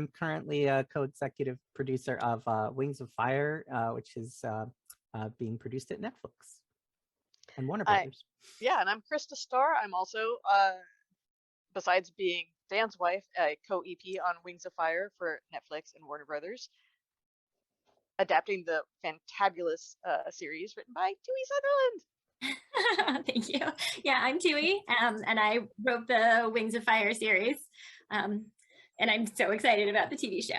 I'm currently a co-executive producer of Wings of Fire, which is being produced at Netflix and Warner Brothers. Yeah, and I'm Krista Starr. I'm also, besides being Dan's wife, a co-EP on Wings of Fire for Netflix and Warner Brothers, adapting the fantabulous series written by Tui Sutherland. Thank you. Yeah, I'm Tui, and I wrote the Wings of Fire series, and I'm so excited about the TV show.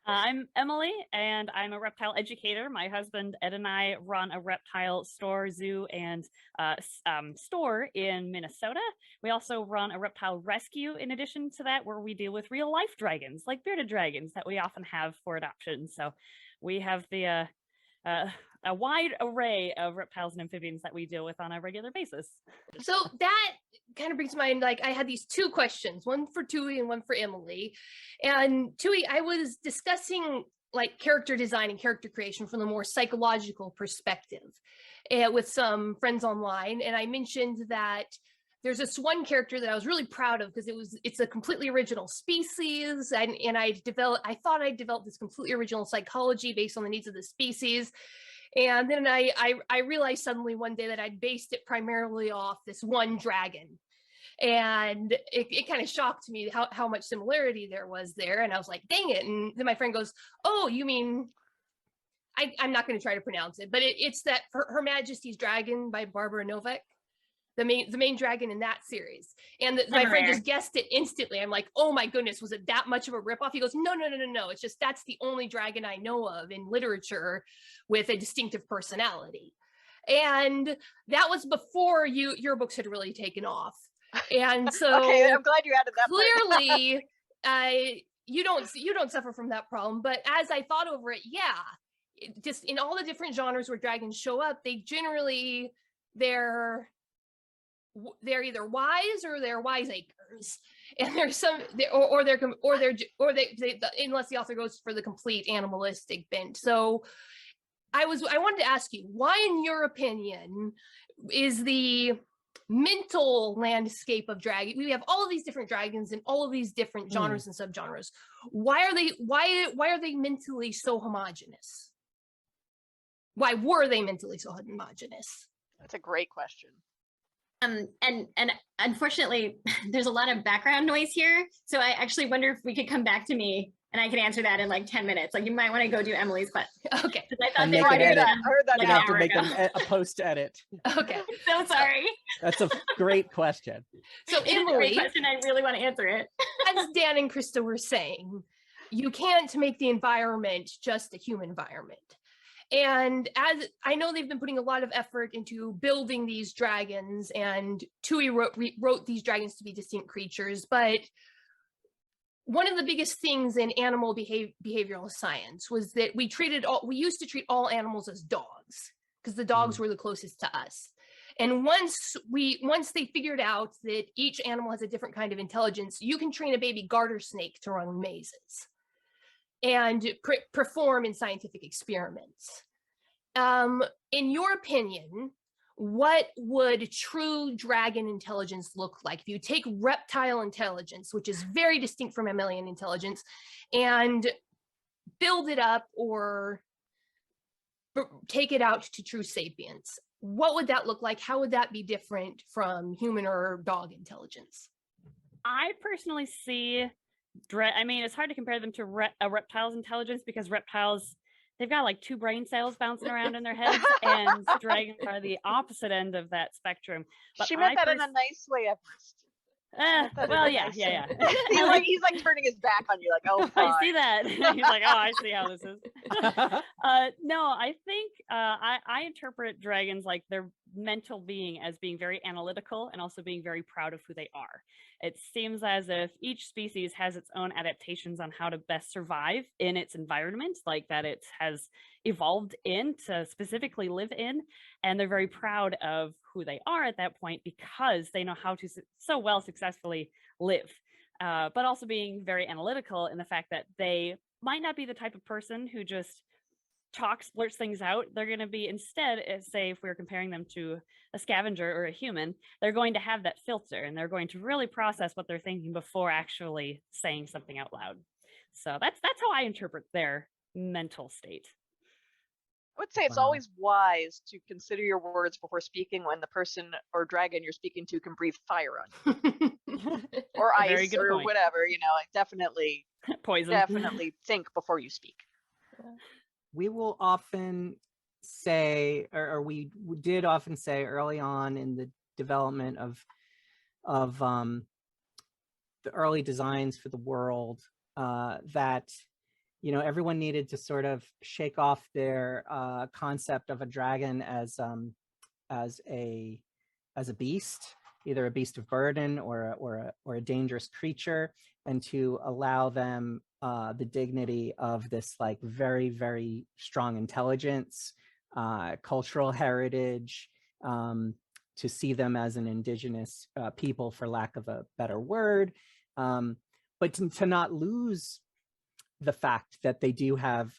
I'm Emily, and I'm a reptile educator. My husband Ed and I run a reptile store, zoo, and store in Minnesota. We also run a reptile rescue in addition to that, where we deal with real life dragons, like bearded dragons that we often have for adoption. So we have the a wide array of reptiles and amphibians that we deal with on a regular basis. So that kind of brings to mind, like, I had these two questions, one for Tui and one for Emily. And Tui, I was discussing like character design and character creation from the more psychological perspective with some friends online. And I mentioned that there's this one character that I was really proud of because it's a completely original species, and I thought I developed this completely original psychology based on the needs of the species. And then I realized suddenly one day that I'd based it primarily off this one dragon. And it kind of shocked me how much similarity there was there. And I was like, dang it. And then my friend goes, oh, you mean, I'm not going to try to pronounce it, but it's that Her Majesty's Dragon by Barbara Novak, the main dragon in that series. And my friend just guessed it instantly. I'm like, oh my goodness, was it that much of a ripoff? He goes, no. It's just, that's the only dragon I know of in literature with a distinctive personality. And that was before your books had really taken off. And so Okay, I'm glad you added that clearly you don't suffer from that problem. But as I thought over it, yeah, just in all the different genres where dragons show up, they generally they're either wise or they're wiseacres, and there's some unless the author goes for the complete animalistic bent. So I wanted to ask you, why in your opinion is the mental landscape of dragon, we have all of these different dragons in all of these different genres and subgenres, why are they mentally so homogenous? Why were they mentally so homogenous? That's a great question. And unfortunately, there's a lot of background noise here. So I actually wonder if we could come back to me and I can answer that in like 10 minutes. Like, you might want to go do Emily's question. Okay. I thought they were that. I heard that. You have to make a post edit. Okay. So sorry. That's a great question. So Emily, question, I really want to answer it. as Dan and Krista were saying, you can't make the environment just a human environment. And as I know, they've been putting a lot of effort into building these dragons, and Tui wrote these dragons to be distinct creatures. But one of the biggest things in animal behavioral science was that we used to treat all animals as dogs because the dogs were the closest to us. And once they figured out that each animal has a different kind of intelligence, you can train a baby garter snake to run mazes and perform in scientific experiments. In your opinion, what would true dragon intelligence look like if you take reptile intelligence, which is very distinct from mammalian intelligence, and build it up or take it out to true sapience? What would that look like? How would that be different from human or dog intelligence? I personally see, I mean, it's hard to compare them to a reptile's intelligence because reptiles, they've got like 2 brain cells bouncing around in their heads, and dragons are the opposite end of that spectrum. But she meant that in a nice way, Everest. Well, yeah. He's like turning his back on you, like, oh, fine. I see that. He's like, oh, I see how this is. No, I think I interpret dragons like their mental being as being very analytical and also being very proud of who they are. It seems as if each species has its own adaptations on how to best survive in its environment, like that it has evolved in to specifically live in, and they're very proud of who they are at that point because they know how to so well successfully live, but also being very analytical in the fact that they might not be the type of person who just blurts things out. They're going to be instead, say, if we were comparing them to a scavenger or a human, they're going to have that filter and they're going to really process what they're thinking before actually saying something out loud. So that's how I interpret their mental state. I would say it's Wow. always wise to consider your words before speaking when the person or dragon you're speaking to can breathe fire on you. Or Very ice good or point. whatever, you know, like definitely Poison. think before you speak. We will often say, or we did often say early on in the development of the early designs for the world, that, you know, everyone needed to sort of shake off their concept of a dragon as a beast, either a beast of burden or a dangerous creature, and to allow them the dignity of this like very, very strong intelligence, cultural heritage, to see them as an indigenous people, for lack of a better word, but to not lose the fact that they do have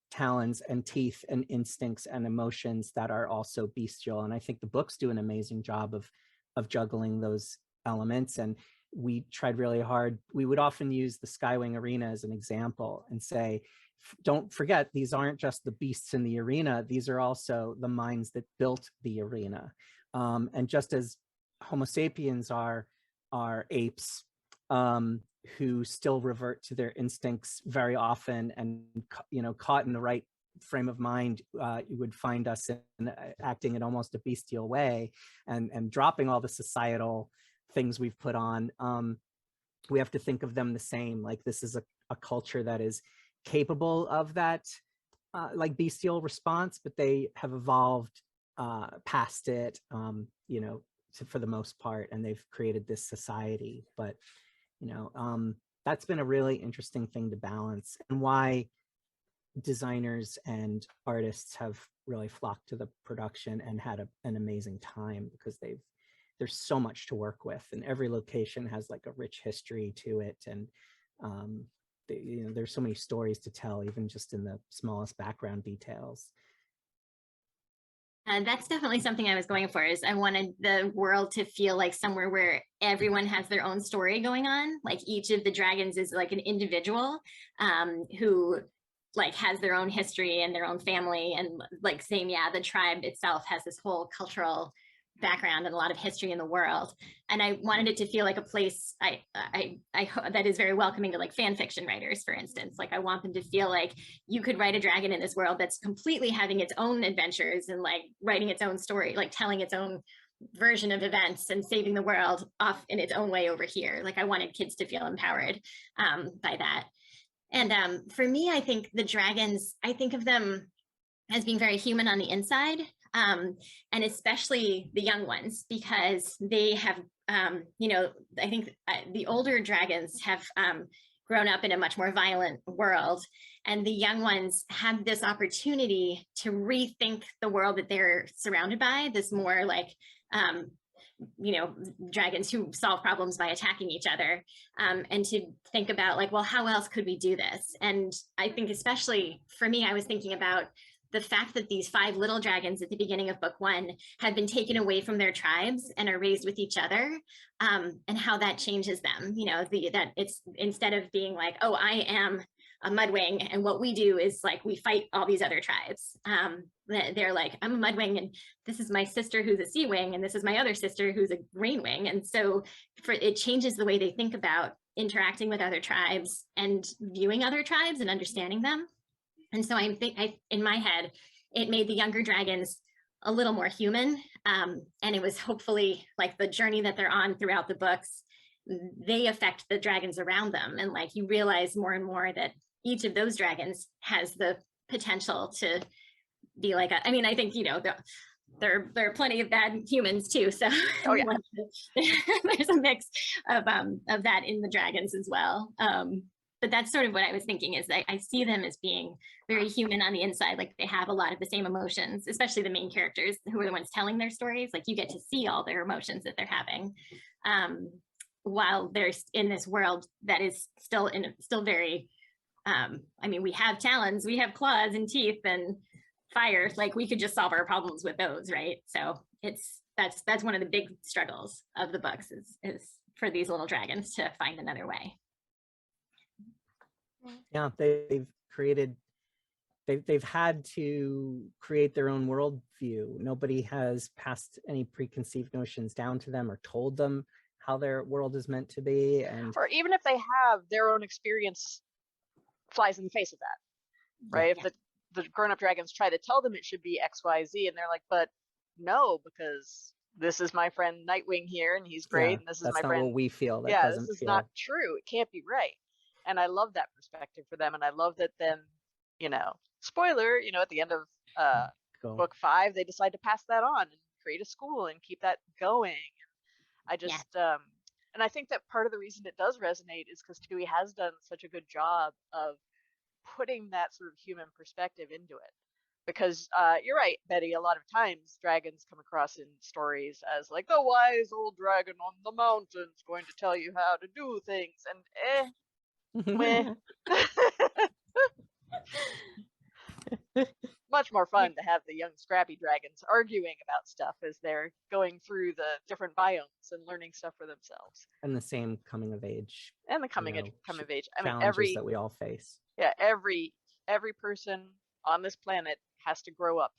talons and teeth and instincts and emotions that are also bestial. And I think the books do an amazing job of juggling those elements. And we tried really hard. We would often use the Skywing Arena as an example and say, don't forget, these aren't just the beasts in the arena. These are also the minds that built the arena. And just as Homo sapiens are apes, who still revert to their instincts very often, and, you know, caught in the right frame of mind, you would find us acting in almost a bestial way, and dropping all the societal things we've put on. We have to think of them the same. Like, this is a culture that is capable of that like bestial response, but they have evolved past it, you know, for the most part, and they've created this society. But you know, that's been a really interesting thing to balance, and why designers and artists have really flocked to the production and had an amazing time, because there's so much to work with, and every location has like a rich history to it, and you know, there's so many stories to tell, even just in the smallest background details. That's definitely something I was going for, is I wanted the world to feel like somewhere where everyone has their own story going on. Like, each of the dragons is like an individual who like has their own history and their own family, and like same, yeah, the tribe itself has this whole cultural background and a lot of history in the world. And I wanted it to feel like a place I that is very welcoming to like fan fiction writers, for instance. Like, I want them to feel like you could write a dragon in this world that's completely having its own adventures and like writing its own story, like telling its own version of events and saving the world off in its own way over here. Like, I wanted kids to feel empowered by that. And for me, I think the dragons, I think of them as being very human on the inside. And especially the young ones, because they have, you know, I think the older dragons have grown up in a much more violent world, and the young ones have this opportunity to rethink the world that they're surrounded by, this more like, you know, dragons who solve problems by attacking each other, and to think about like, well, how else could we do this? And I think especially for me, I was thinking about the fact that these 5 little dragons at the beginning of book 1 have been taken away from their tribes and are raised with each other, and how that changes them. You know, that it's, instead of being like, oh, I am a mudwing and what we do is like we fight all these other tribes, they're like, I'm a mudwing and this is my sister who's a sea wing, and this is my other sister who's a green wing. And so it changes the way they think about interacting with other tribes and viewing other tribes and understanding them. And so in my head, it made the younger dragons a little more human. And it was hopefully like the journey that they're on throughout the books, they affect the dragons around them. And like, you realize more and more that each of those dragons has the potential to be like I mean, I think, you know, there are plenty of bad humans too. So Oh, yeah. there's a mix of that in the dragons as well. But that's sort of what I was thinking, is I see them as being very human on the inside. Like, they have a lot of the same emotions, especially the main characters who are the ones telling their stories. Like, you get to see all their emotions that they're having, while they're in this world that is still very I mean, we have talons, we have claws and teeth and fire. Like we could just solve our problems with those, right? So that's one of the big struggles of the books is for these little dragons to find another way. Yeah, they've had to create their own worldview. Nobody has passed any preconceived notions down to them or told them how their world is meant to be. And or even if they have, their own experience flies in the face of that, right? Yeah. If the grown-up dragons try to tell them it should be X, Y, Z, and they're like, but no, because this is my friend Nightwing here, and he's great, and this is that's my not friend. what we feel. That Yeah, doesn't this is feel not true. It can't be right. And I love that perspective for them, and I love that then, spoiler, at the end of cool. book 5, they decide to pass that on and create a school and keep that going. I just and I think that part of the reason it does resonate is because Tui has done such a good job of putting that sort of human perspective into it. Because you're right, Betty, a lot of times dragons come across in stories as like the wise old dragon on the mountain's going to tell you how to do things, and meh. Much more fun to have the young scrappy dragons arguing about stuff as they're going through the different biomes and learning stuff for themselves. And the same coming of age. And the coming of age. I mean, challenges that we all face. Yeah, every person on this planet has to grow up.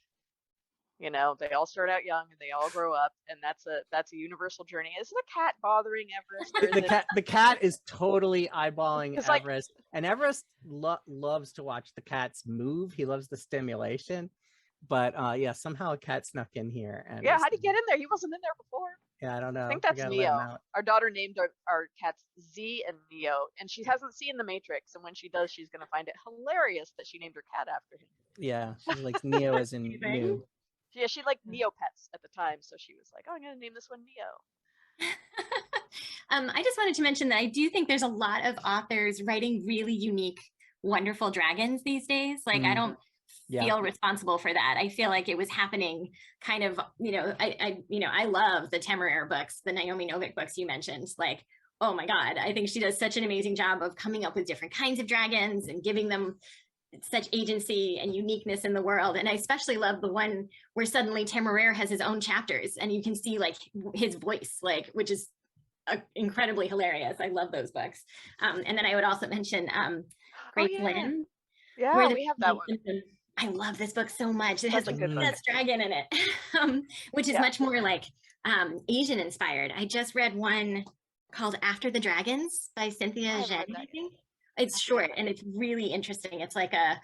They all start out young and they all grow up, and that's a universal journey. Is the cat bothering Everest? The cat is totally eyeballing It's like- Everest, and Everest loves to watch the cats move. He loves the stimulation, but yeah, somehow a cat snuck in here. And Yeah, how'd he get in there? He wasn't in there before. Yeah, I don't know. I think that's gotta let him Neo. out. Our daughter named our cats Z and Neo, and she hasn't seen The Matrix, and when she does, she's gonna find it hilarious that she named her cat after him. Yeah, she likes Neo as in Amazing. new. Yeah, she liked Neopets at the time, so she was like, "Oh, I'm gonna name this one Neo." I just wanted to mention that I do think there's a lot of authors writing really unique, wonderful dragons these days. Like I don't feel responsible for that. I feel like it was happening kind of, I love the Temeraire books, the Naomi Novik books you mentioned. Like, oh my God, I think she does such an amazing job of coming up with different kinds of dragons and giving them such agency and uniqueness in the world. And I especially love the one where suddenly Temeraire has his own chapters and you can see like his voice, like, which is incredibly hilarious. I love those books. And then I would also mention Great Flynn. Yeah, we have that one. I love this book so much. It has Such a like good the best dragon in it, which is much more like Asian inspired. I just read one called After the Dragons by Cynthia Zhen, I think. It's short and it's really interesting. It's like a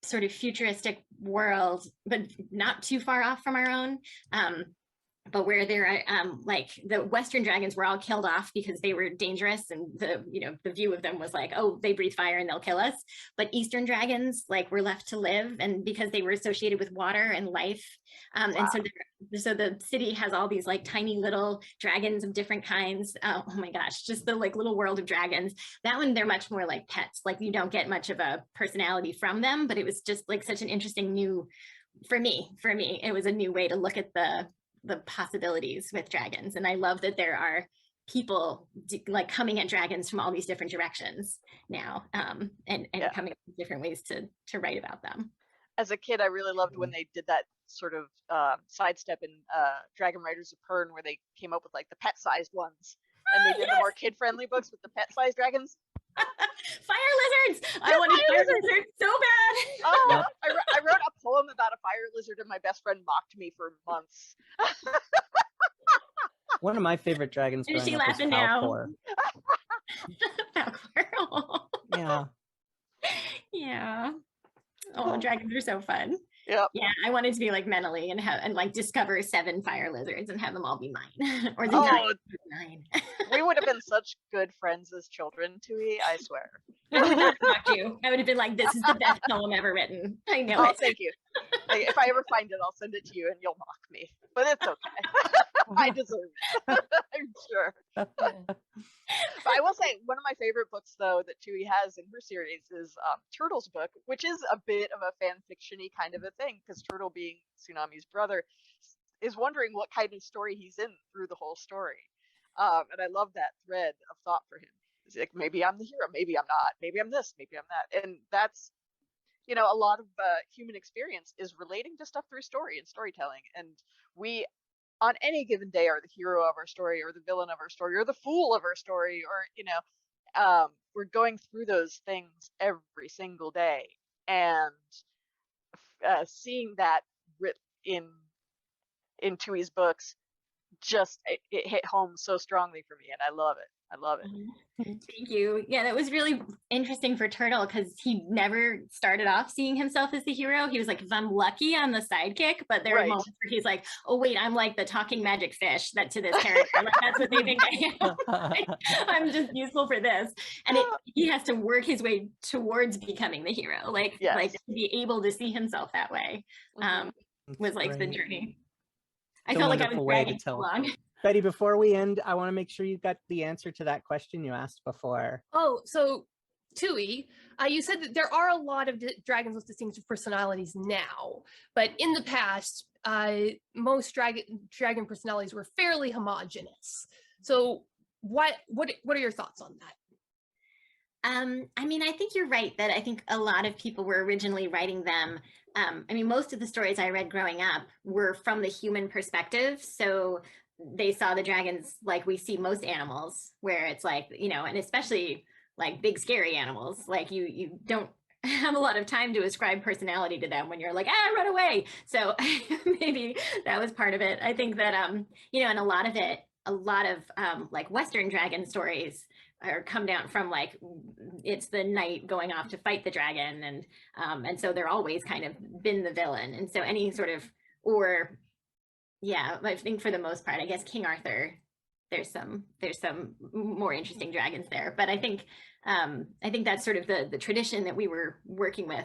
sort of futuristic world, but not too far off from our own. But where there are like the Western dragons were all killed off because they were dangerous, and the view of them was like, oh, they breathe fire and they'll kill us. But Eastern dragons like were left to live, and because they were associated with water and life, and so the city has all these like tiny little dragons of different kinds. Oh my gosh, just the like little world of dragons. That one, they're much more like pets. Like you don't get much of a personality from them, but it was just like such an interesting new, for me, it was a new way to look at the possibilities with dragons. And I love that there are people like coming at dragons from all these different directions now, and coming up with different ways to write about them. As a kid, I really loved when they did that sort of sidestep in Dragon Riders of Pern, where they came up with like the pet-sized ones, and they did the more kid-friendly books with the pet-sized dragons. Fire lizards! I wanted fire lizards so bad. Oh, I wrote a poem about a fire lizard, and my best friend mocked me for months. One of my favorite dragons Is she growing up was laughing now? Falcor. Falcor. Yeah. Yeah. Oh, dragons are so fun. Yep. Yeah, I wanted to be like mentally and like discover 7 fire lizards and have them all be mine. Or the 9. We would have been such good friends as children, Tui, I swear. I would not have mocked you. I would have been like, this is the best poem ever written. I know it. Thank you. Like, if I ever find it, I'll send it to you and you'll mock me. But it's okay. I deserve it. I'm sure. But I will say, one of my favorite books, though, that Tui has in her series is Turtle's book, which is a bit of a fan fiction-y kind of a thing, because Turtle, being Tsunami's brother, is wondering what kind of story he's in through the whole story. And I love that thread of thought for him. It's like, maybe I'm the hero, maybe I'm not, maybe I'm this, maybe I'm that. And that's, you know, a lot of human experience is relating to stuff through story and storytelling. And we, on any given day, are the hero of our story, or the villain of our story, or the fool of our story, or, you know, we're going through those things every single day. And seeing that writ in Tui's books, just it hit home so strongly for me, and I love it. I love it. Thank you. Yeah, that was really interesting for Turtle because he never started off seeing himself as the hero. He was like, if I'm lucky, I'm the sidekick. But there are Right. moments where he's like, oh wait, I'm like the talking magic fish that to this character. Like that's what they think I am. Like, I'm just useful for this. And he has to work his way towards becoming the hero. Like Yes. to be able to see himself that way was That's like the great. journey. It's I a felt like I wonderful was way to dragging too tell. long. Betty, before we end, I want to make sure you got the answer to that question you asked before. Oh, so Tui, you said that there are a lot of dragons with distinctive personalities now, but in the past, most dragon personalities were fairly homogenous. So what are your thoughts on that? I mean, I think you're right that I think a lot of people were originally writing them. I mean, most of the stories I read growing up were from the human perspective. So they saw the dragons like we see most animals, where it's like, you know, and especially like big scary animals, like you don't have a lot of time to ascribe personality to them when you're like, run away. So maybe that was part of it. I think that, you know, and a lot of like Western dragon stories are come down from like, it's the knight going off to fight the dragon. And so they're always kind of been the villain. And so any sort of, or yeah, I think for the most part, I guess King Arthur, there's some more interesting dragons there. But I think that's sort of the tradition that we were working with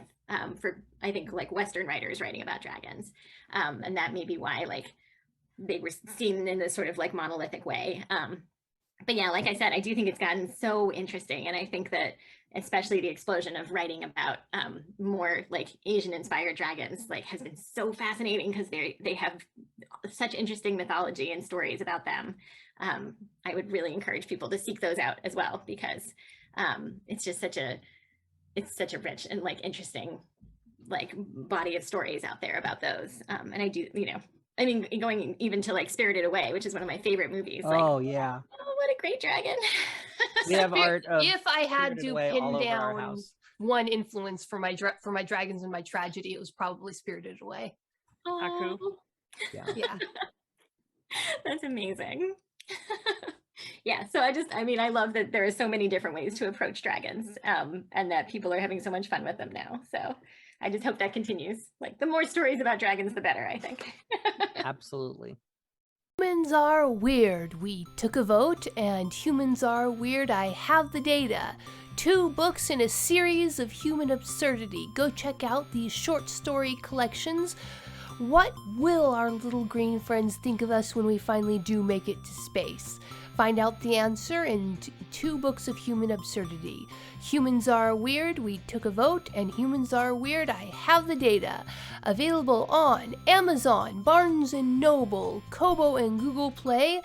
for, I think, like Western writers writing about dragons. And that may be why like they were seen in this sort of like monolithic way. But yeah, like I said, I do think it's gotten so interesting. And I think that especially the explosion of writing about more like Asian inspired dragons like has been so fascinating because they have such interesting mythology and stories about them. I would really encourage people to seek those out as well, because it's just such a rich and like interesting like body of stories out there about those. And I do, you know, I mean, going even to like Spirited Away, which is one of my favorite movies. Like, Oh yeah, oh, what a great dragon. we have art of If I had Spirited to Away all pin over our down house. one influence for my dragons and my tragedy, it was probably Spirited Away. Haku. Oh, Yeah. Yeah. that's amazing. Yeah, so I mean, I love that there are so many different ways to approach dragons, and that people are having so much fun with them now. So I just hope that continues. Like the more stories about dragons, the better, I think. Absolutely. Humans are weird. We took a vote, and humans are weird. I have the data. 2 books in a series of human absurdity. Go check out these short story collections. What will our little green friends think of us when we finally do make it to space? Find out the answer in 2 books of human absurdity. Humans Are Weird, We Took a Vote, and Humans Are Weird, I Have the Data. Available on Amazon, Barnes & Noble, Kobo and Google Play.